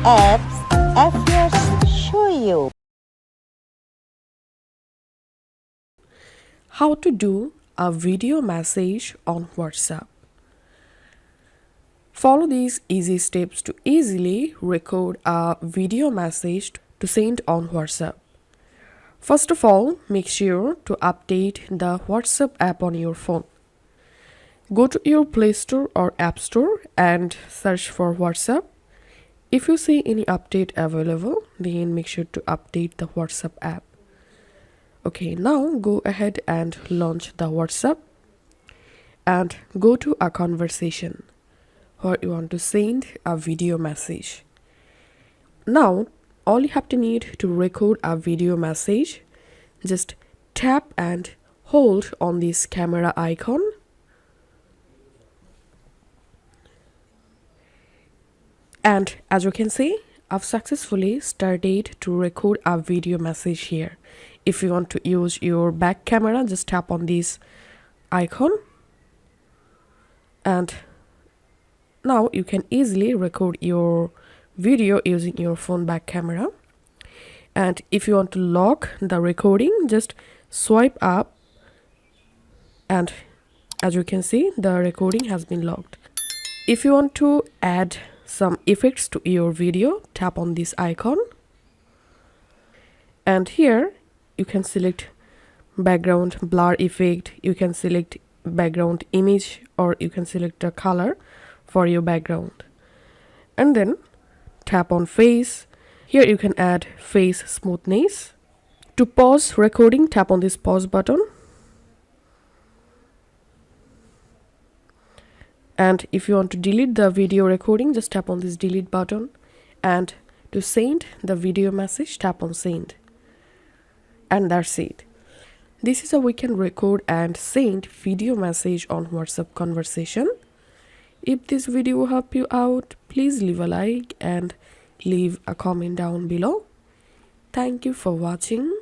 apps Affairs show you. How to do a video message on WhatsApp. Follow these easy steps to easily record a video message to send on WhatsApp. First of all, make sure to update the WhatsApp app on your phone. Go to your Play Store or App Store and search for WhatsApp. If you see any update available, then make sure to update the WhatsApp app. Okay, now go ahead and launch the WhatsApp and go to a conversation where you want to send a video message. Now, all you have to need to record a video message, just tap and hold on this camera icon. And as you can see, I've successfully started to record a video message here. If you want to use your back camera, just tap on this icon. And now you can easily record your video using your phone back camera. And if you want to lock the recording, just swipe up. And as you can see, the recording has been locked. If you want to add some effects to your video, tap on this icon. And here you can select background blur effect, you can select background image, or you can select a color for your background. And then tap on face. Here you can add face smoothness. To pause recording, tap on this pause button. And if you want to delete the video recording, just tap on this delete button. And to send the video message, tap on send. And that's it. This is how we can record and send video message on WhatsApp conversation. If this video helped you out, please leave a like and leave a comment down below. Thank you for watching.